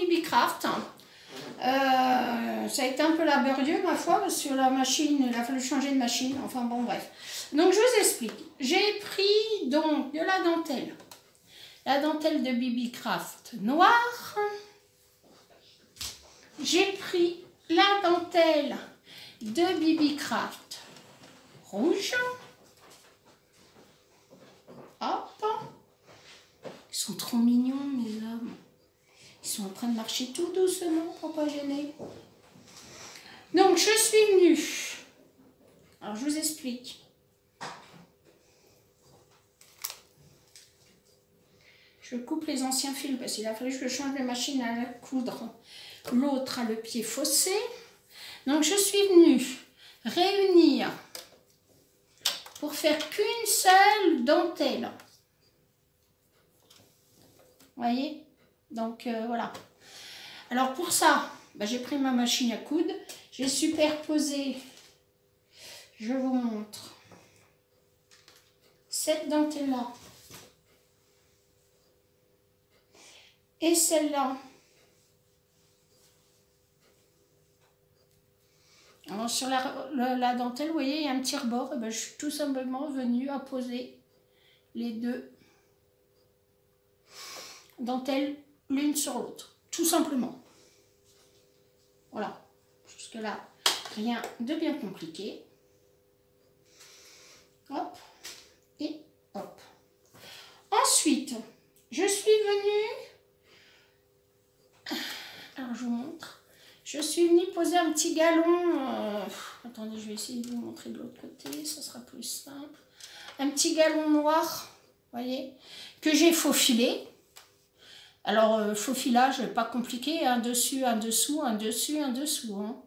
Bibicraft. Ça a été un peu laborieux ma foi parce que la machine, il a fallu changer de machine, enfin bon bref. Donc je vous explique, j'ai pris donc de la dentelle de Bibicraft noire, j'ai pris la dentelle de Bibicraft rouge, hop, ils sont trop mignons mes hommes. Ils sont en train de marcher tout doucement pour pas gêner. Donc, je suis venue. Alors, je vous explique. Je coupe les anciens fils parce qu'il a fallu que je change de machine à la coudre. L'autre a le pied faussé. Donc, je suis venue réunir pour faire qu'une seule dentelle. Vous voyez ? Donc voilà. Alors pour ça, j'ai pris ma machine à coudre, j'ai superposé, je vous montre, cette dentelle-là et celle-là. Alors sur la dentelle, vous voyez, il y a un petit rebord, et je suis tout simplement venue apposer les deux dentelles l'une sur l'autre, tout simplement. Voilà, jusque là, rien de bien compliqué. Hop, et hop. Ensuite, je suis venue, alors je vous montre, je suis venue poser un petit galon, attendez, je vais essayer de vous montrer de l'autre côté, ça sera plus simple. Un petit galon noir, vous voyez, que j'ai faufilé. Alors, faux filage, pas compliqué, un dessus, un dessous, un dessus, un dessous. Hein.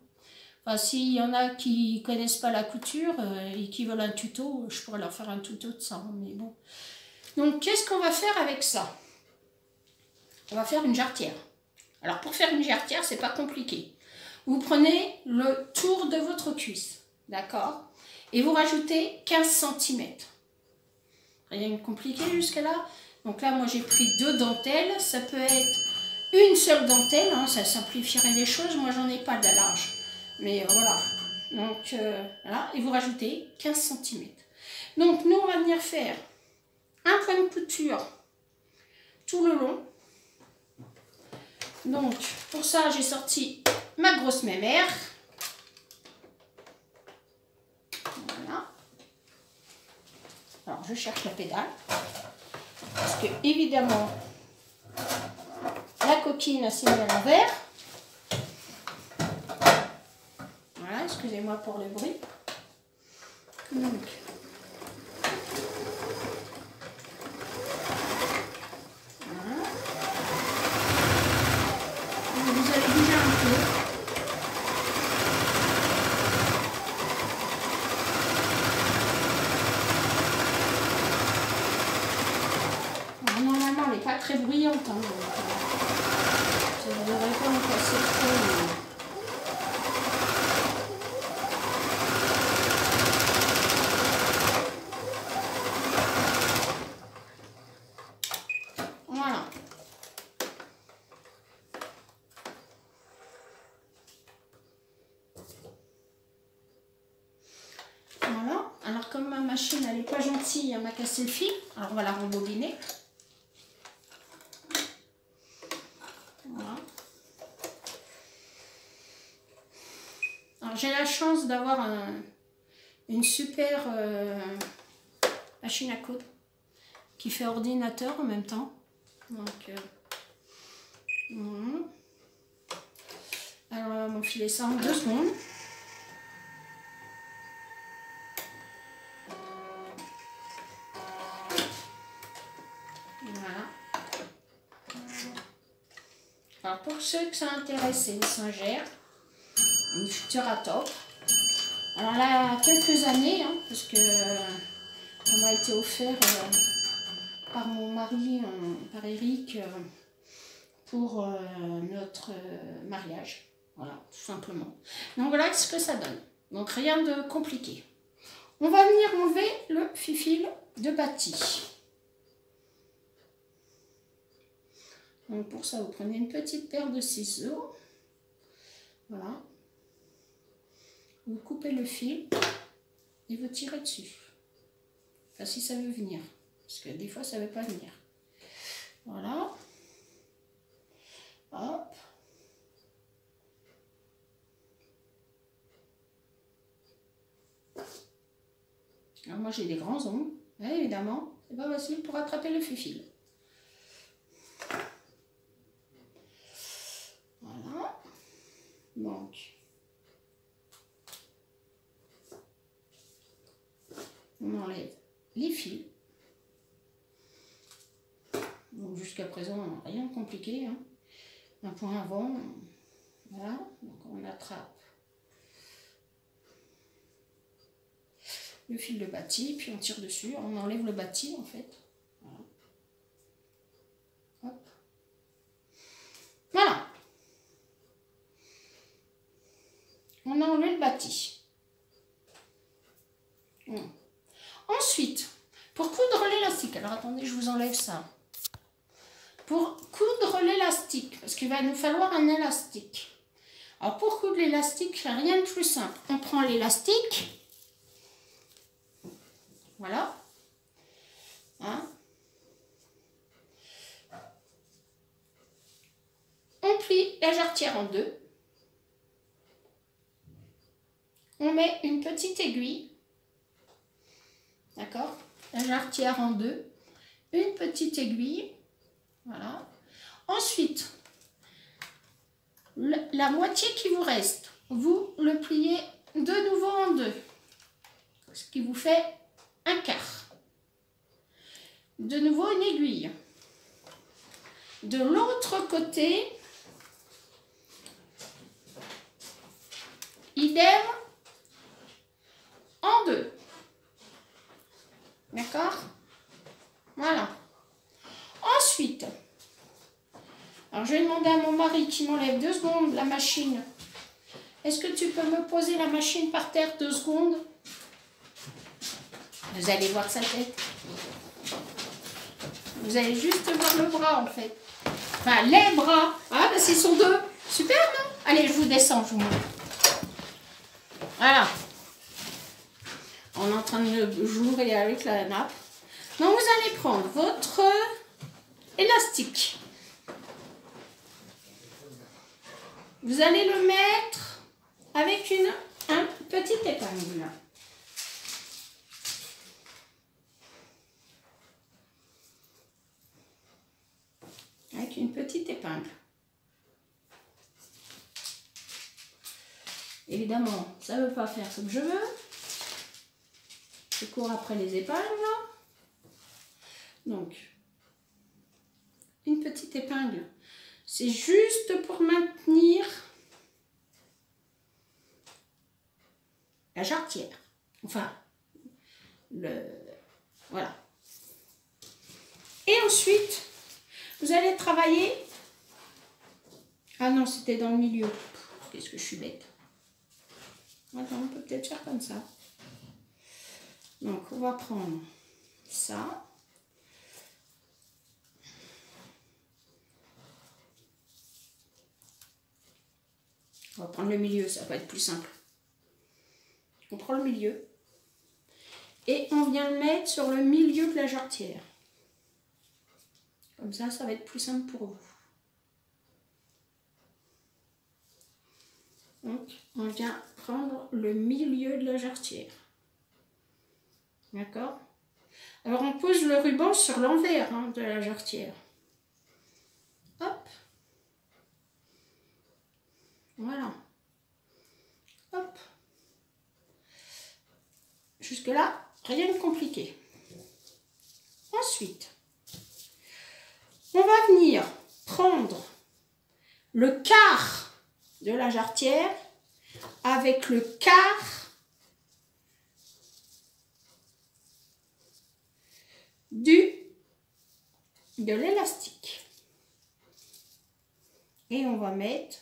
Enfin, s'il y en a qui connaissent pas la couture et qui veulent un tuto, je pourrais leur faire un tuto de ça, hein, mais bon. Donc, qu'est-ce qu'on va faire avec ça? On va faire une jarretière. Alors, pour faire une jarretière, c'est pas compliqué. Vous prenez le tour de votre cuisse, d'accord? Et vous rajoutez 15 cm. Rien de compliqué jusqu'à là. Donc là, moi, j'ai pris 2 dentelles. Ça peut être une seule dentelle. Hein, ça simplifierait les choses. Moi, j'en ai pas de large. Mais voilà. Donc, voilà. Et vous rajoutez 15 cm. Donc, nous, on va venir faire un point de couture tout le long. Donc, pour ça, j'ai sorti ma grosse mémère. Voilà. Alors, je cherche la pédale. Parce que, évidemment, la coquine a signé à l'envers. Voilà, excusez-moi pour le bruit. Donc, voilà. Vous allez bouger un peu. Normalement, elle n'est pas très bruyante. Hein, donc, ça ne devrait pas me casser trop. Voilà. Voilà. Alors, comme ma machine, elle n'est pas gentille, elle m'a cassé le fil. Alors, on va la rembobiner. J'ai la chance d'avoir une super machine à coudre qui fait ordinateur en même temps. Donc, alors, on va m'enfiler ça en 2 secondes. Voilà. Alors, pour ceux que ça intéresse, c'est une singère. Une future à top. Alors là, il y a quelques années, hein, parce que ça m'a été offert par mon mari, par Eric, pour notre mariage. Voilà, tout simplement. Donc voilà ce que ça donne. Donc rien de compliqué. On va venir enlever le fil de bâti. Donc pour ça, vous prenez une petite paire de ciseaux. Voilà. Vous coupez le fil et vous tirez dessus. Enfin, si ça veut venir. Parce que des fois, ça ne veut pas venir. Voilà. Hop. Alors moi, j'ai des grands ongles. Et évidemment, c'est pas facile pour attraper le fil. Voilà. Donc, on enlève les fils. Donc jusqu'à présent, rien de compliqué. Hein. Un point avant. Voilà. Donc on attrape le fil de bâti, puis on tire dessus. On enlève le bâti en fait. Voilà. Hop. Voilà. On a enlevé le bâti. Ensuite, pour coudre l'élastique, alors attendez, je vous enlève ça. Pour coudre l'élastique, parce qu'il va nous falloir un élastique. Alors pour coudre l'élastique, rien de plus simple. On prend l'élastique. Voilà. Hein. On plie la jarretière en deux. On met une petite aiguille. D'accord? La jarretière en deux. Une petite aiguille. Voilà. Ensuite, la moitié qui vous reste, vous le pliez de nouveau en deux. Ce qui vous fait un quart. De nouveau une aiguille. De l'autre côté, idem en deux. D'accord? Voilà. Ensuite, alors je vais demander à mon mari qui m'enlève 2 secondes la machine. Est-ce que tu peux me poser la machine par terre 2 secondes? Vous allez voir sa tête. Vous allez juste voir le bras en fait. Enfin, les bras. Ah, parce qu'ils sont 2. Super, non? Allez, je vous descends, je vous montre. Voilà. On est en train de jouer avec la nappe. Donc, vous allez prendre votre élastique. Vous allez le mettre avec un petit épingle. Avec une petite épingle. Évidemment, ça ne veut pas faire ce que je veux. Je cours après les épingles. Donc, une petite épingle. C'est juste pour maintenir la jarretière. Enfin, voilà. Et ensuite, vous allez travailler. Ah non, c'était dans le milieu. Qu'est-ce que je suis bête. Attends, on peut peut-être faire comme ça. Donc, on va prendre ça. On va prendre le milieu, ça va être plus simple. On prend le milieu. Et on vient le mettre sur le milieu de la jarretière. Comme ça, ça va être plus simple pour vous. Donc, on vient prendre le milieu de la jarretière. D'accord? Alors, on pose le ruban sur l'envers de la jarretière. Hop. Voilà. Hop. Jusque-là, rien de compliqué. Ensuite, on va venir prendre le quart de la jarretière avec le quart de l'élastique. Et on va mettre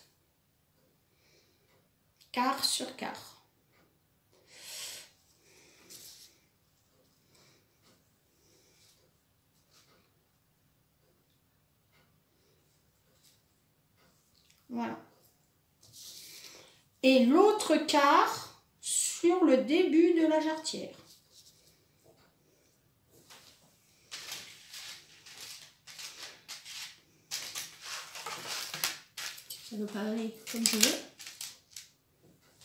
quart sur quart. Voilà. Et l'autre quart sur le début de la jarretière. Ça ne veut pas aller comme je veux.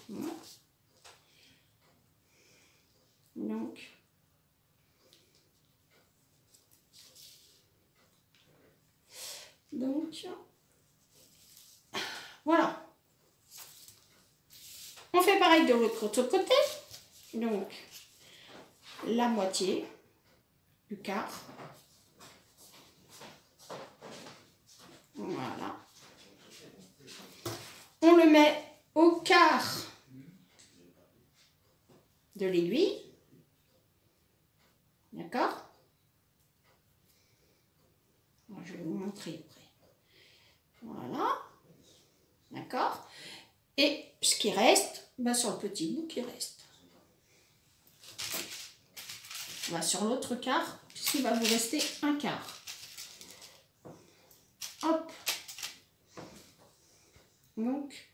Voilà. Donc, voilà. On fait pareil de l'autre côté. Donc, la moitié du quart. Voilà. On le met au quart de l'aiguille. D'accord? Je vais vous montrer après. Voilà. D'accord? Et ce qui reste, ben sur le petit bout qui reste. On va sur l'autre quart, puisqu'il va vous rester un quart. Hop. Donc.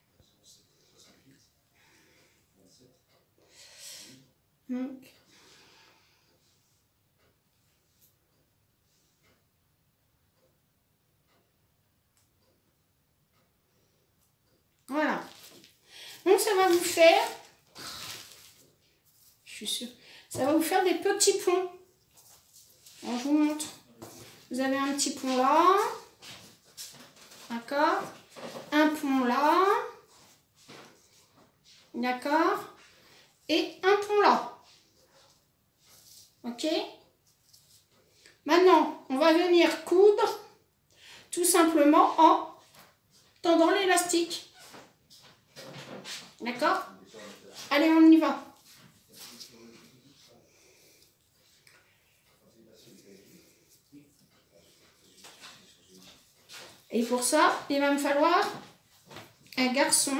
Voilà. Donc ça va vous faire, je suis sûre, ça va vous faire des petits ponts. Alors, je vous montre. Vous avez un petit pont là. D'accord? Un pont là. D'accord? Et un pont là. Ok? Maintenant, on va venir coudre tout simplement en tendant l'élastique. D'accord? Allez, on y va. Et pour ça, il va me falloir un garçon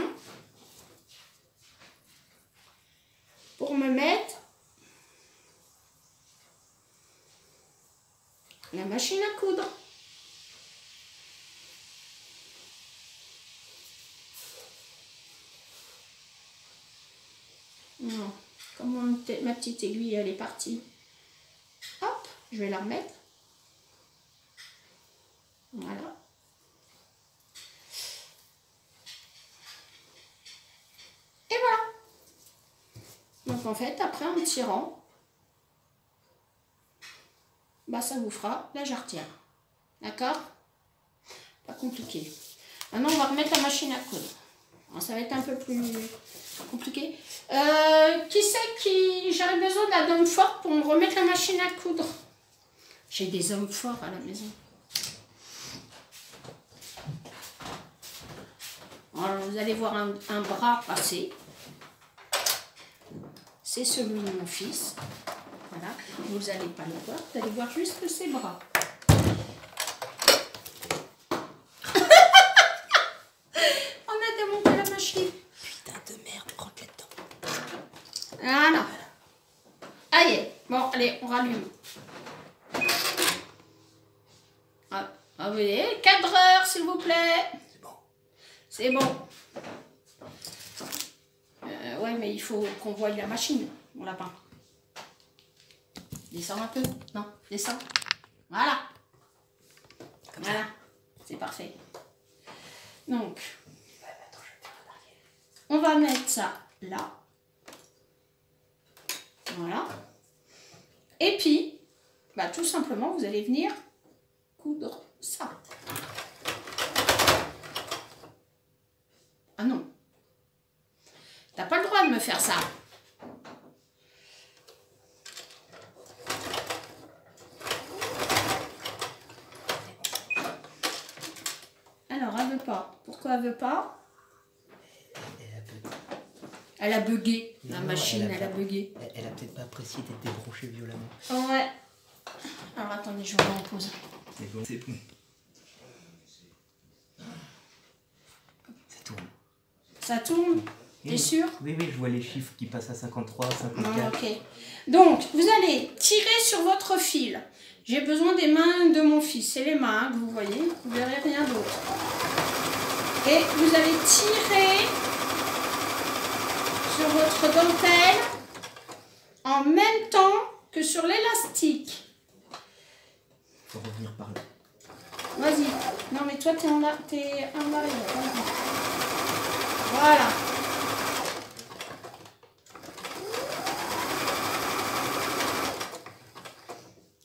pour me mettre la machine à coudre. Non, comme ma petite aiguille elle est partie. Hop, je vais la remettre. Voilà. Et voilà. Donc en fait, après en tirant, bah ça vous fera la jarretière. D'accord? Pas compliqué. Maintenant, on va remettre la machine à coudre. Alors, ça va être un peu plus compliqué. Qui c'est qui... J'aurais besoin d'un homme fort pour me remettre la machine à coudre. J'ai des hommes forts à la maison. Alors, vous allez voir un bras passer. C'est celui de mon fils. Voilà. Vous n'allez pas le voir. Vous allez voir juste ses bras. On a démonté la machine. Putain de merde, rentre là-dedans. Voilà. Allez. Bon, allez, on rallume. Ah, vous voyez, cadreur, s'il vous plaît. C'est bon. C'est bon. Ouais, mais il faut qu'on voie la machine, mon lapin. Descends un peu. Non, descends. Voilà. Comme voilà. C'est parfait. Donc, on va mettre ça là. Voilà. Et puis, bah, tout simplement, vous allez venir coudre ça. Ah non. T'as pas le droit de me faire ça. Alors, elle veut pas. Pourquoi elle veut pas? Elle a bugué. La machine, elle a bugué. Elle a peut-être pas apprécié d'être débranchée violemment. Ouais. Alors, attendez, je vous mets en pause. C'est bon. C'est bon. Ça tourne. Ça tourne? T'es sûr? Oui, oui, je vois les chiffres qui passent à 53, 54. Ok. Donc, vous allez tirer sur votre fil. J'ai besoin des mains de mon fils. C'est les mains que vous voyez. Vous verrez rien d'autre. Et vous allez tirer sur votre dentelle en même temps que sur l'élastique. Faut revenir par là. Vas-y. Non mais toi t'es en arrière. Voilà.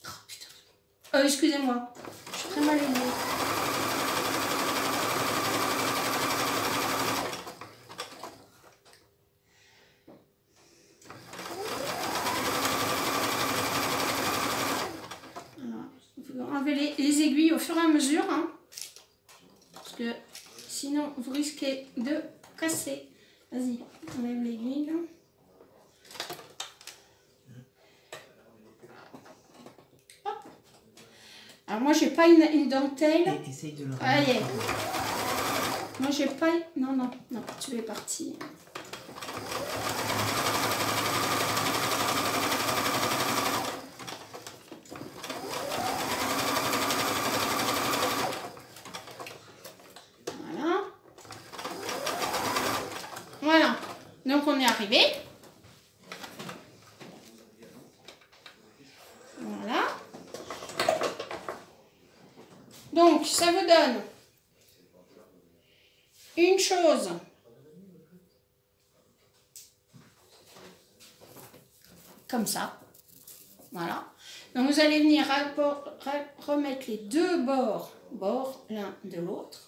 Oh putain. Excusez-moi. Je suis très mal aimée. Enlever les aiguilles au fur et à mesure, hein, parce que sinon vous risquez de casser. Vas-y, enlève l'aiguille. Hop. Alors moi j'ai pas une dentelle. Essaye de le Allez. Moi j'ai pas. Non, non, non, tu es parti. Voilà, donc on est arrivé. Voilà. Donc ça vous donne une chose. Comme ça. Voilà. Donc vous allez venir remettre les deux bords l'un de l'autre.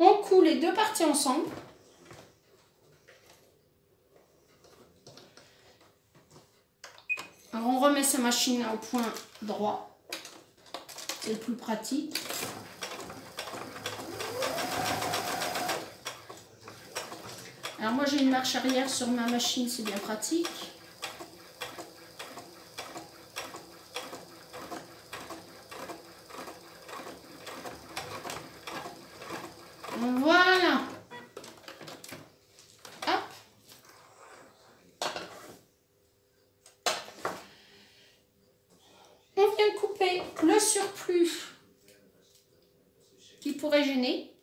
On coud les deux parties ensemble. Alors on remet sa machine au point droit. C'est le plus pratique. Alors moi j'ai une marche arrière sur ma machine, c'est bien pratique. Voilà. Hop. On vient couper le surplus qui pourrait gêner.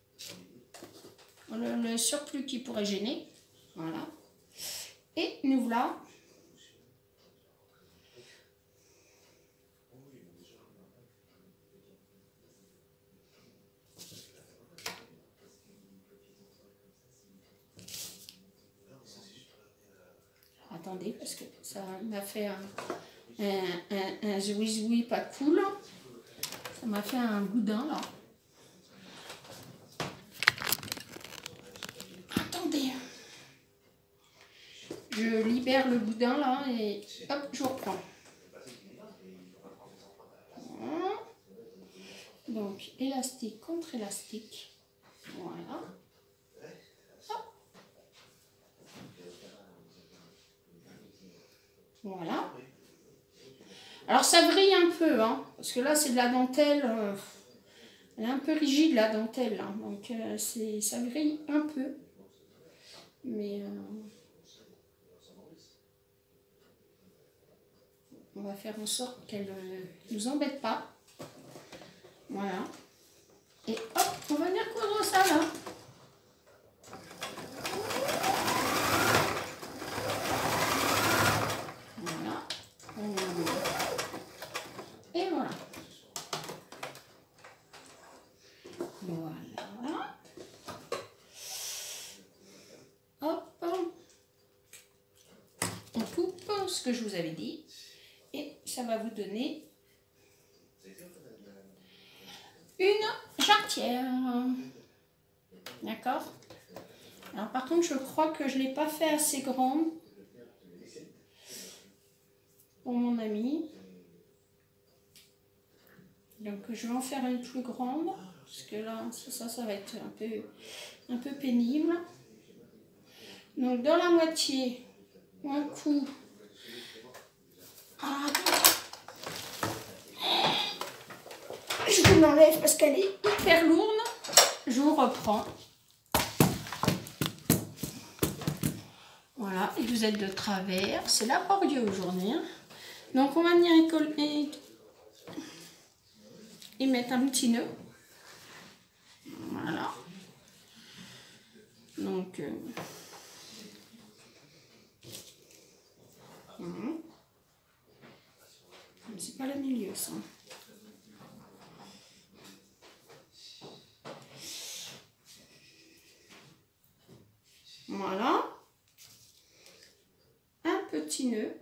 Le surplus qui pourrait gêner. Voilà. Et nous voilà. Attendez, parce que ça m'a fait un zoui-zoui pas cool. Ça m'a fait un boudin là. Attendez. Je libère le boudin là et hop, je reprends. Voilà. Donc, élastique contre élastique. Voilà. Hop. Voilà. Alors ça vrille un peu, hein, parce que là c'est de la dentelle, elle est un peu rigide la dentelle, hein, donc ça vrille un peu. Mais on va faire en sorte qu'elle ne nous embête pas. Voilà. Et hop, on va venir coudre ça là. Et voilà. Voilà. Hop. On coupe ce que je vous avais dit. Et ça va vous donner une jarretière. D'accord? Alors par contre, je crois que je ne l'ai pas fait assez grande pour mon ami. Donc je vais en faire une plus grande, parce que là, ça va être un peu pénible. Donc dans la moitié, un coup. Ah, je vous l'enlève parce qu'elle est hyper lourde. Je vous reprends. Voilà, et vous êtes de travers. C'est laborieux aujourd'hui. Hein. Donc on va venir et mettre un petit nœud. Voilà. Donc... c'est pas le milieu, ça. Voilà. Un petit nœud.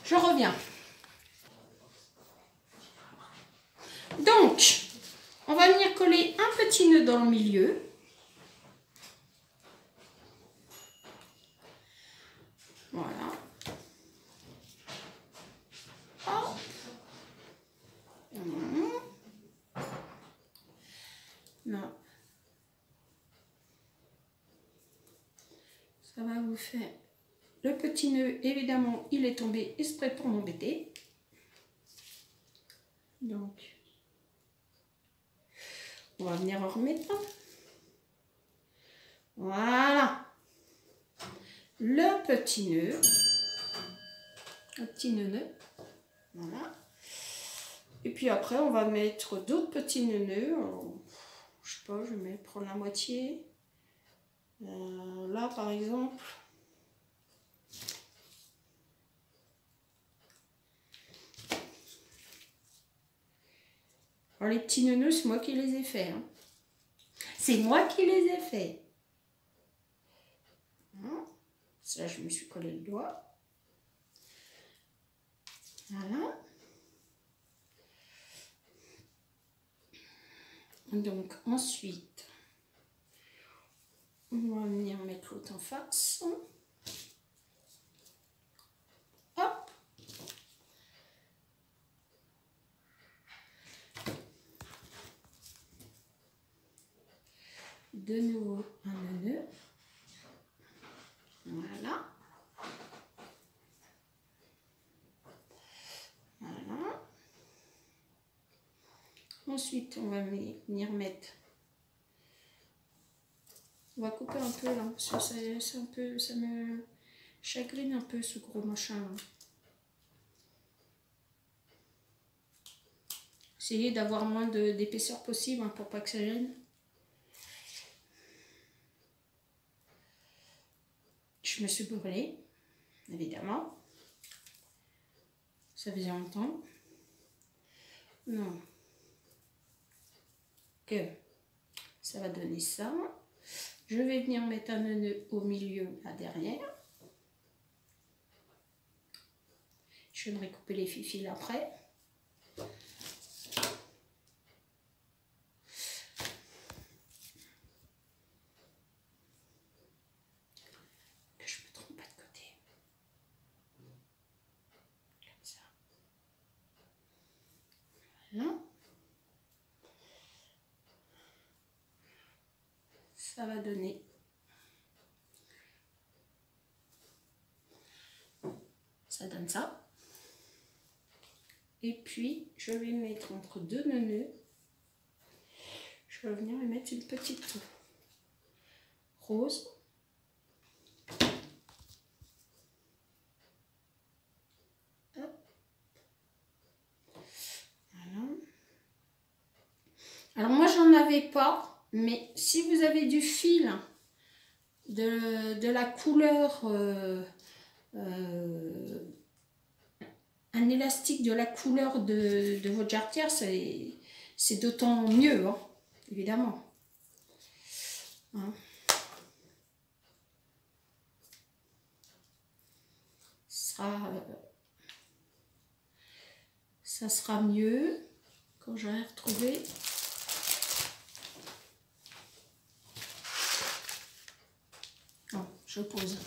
Je reviens. Donc, on va venir coller un petit nœud dans le milieu. Voilà. Hop. Non. Ça va vous faire... Le petit nœud, évidemment, il est tombé exprès pour m'embêter. Donc, on va venir en remettre. Voilà. Le petit nœud. Un petit nœud. Voilà. Et puis après, on va mettre d'autres petits nœuds. Je sais pas, je vais prendre la moitié. Là, par exemple. Alors, les petits nœuds, c'est moi qui les ai faits. Hein. C'est moi qui les ai faits. Là, je me suis collé le doigt. Voilà. Donc, ensuite, on va venir mettre l'autre en face. Hop. De nouveau un nœud. Voilà. Voilà. Ensuite, on va venir mettre... On va couper un peu là, parce que c'est un peu, ça me chagrine un peu ce gros machin là. Essayez d'avoir moins d'épaisseur possible hein, pour pas que ça gêne. Je me suis brûlée, évidemment. Ça faisait longtemps. Non. Que ça va donner ça. Je vais venir mettre un nœud au milieu, là derrière. Je vais me recouper les fils après. Que je me trompe pas de côté. Comme ça. Voilà. Ça va donner ça donne ça. Et puis je vais mettre entre deux nœuds, je vais venir mettre une petite rose. Hop. Voilà. Alors moi j'en avais pas. Mais si vous avez du fil de la couleur, un élastique de la couleur de votre jarretière, c'est d'autant mieux, hein, évidemment. Hein. Ça sera mieux quand j'aurai retrouvé. Je pose.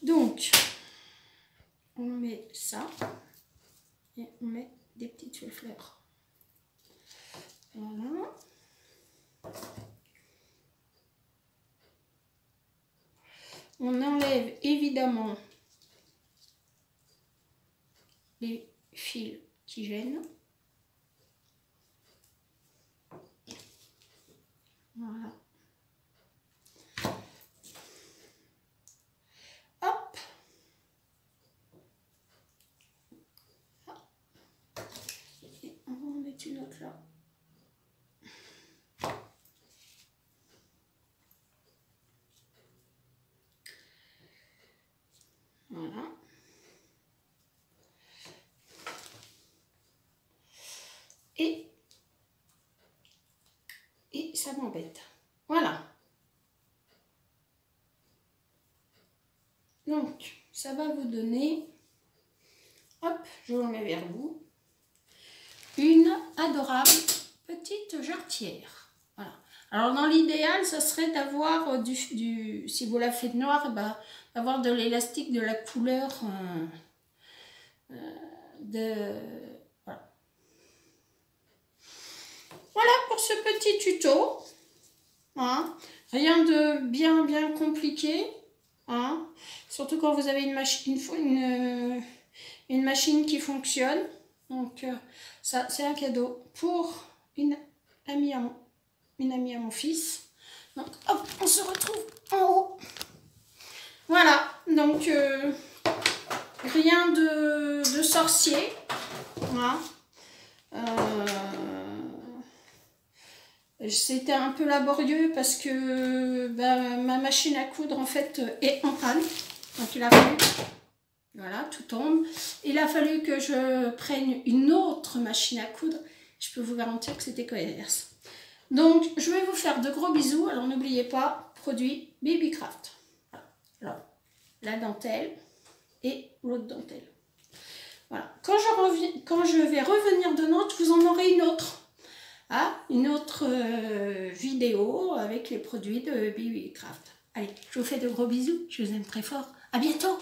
Donc, on met ça et on met des petites fleurs. Voilà. On enlève évidemment les fils qui gênent. Voilà. Hop. Et on va en mettre une autre là. Voilà. Et ça m'embête. Voilà. Donc, ça va vous donner, hop, je vous mets vers vous, une adorable petite jarretière. Voilà. Alors, dans l'idéal, ça serait d'avoir si vous la faites noire, bah, d'avoir de l'élastique de la couleur Voilà. Voilà pour ce petit tuto. Hein. Rien de bien compliqué. Hein. Surtout quand vous avez une machine qui fonctionne. Donc ça c'est un cadeau pour une amie à mon fils. Donc hop, on se retrouve en haut. Voilà, donc rien de sorcier. Voilà. C'était un peu laborieux parce que ma machine à coudre en fait est en panne. Donc il a fallu, voilà, tout tombe. Il a fallu que je prenne une autre machine à coudre. Je peux vous garantir que c'était l'inverse. Donc je vais vous faire de gros bisous. Alors n'oubliez pas, produit Babycraft. Voilà. Alors, la dentelle et l'autre dentelle. Voilà. Quand je vais revenir de Nantes, vous en aurez une autre. Ah, une autre vidéo avec les produits de Babycraft. Allez, je vous fais de gros bisous, je vous aime très fort. À bientôt!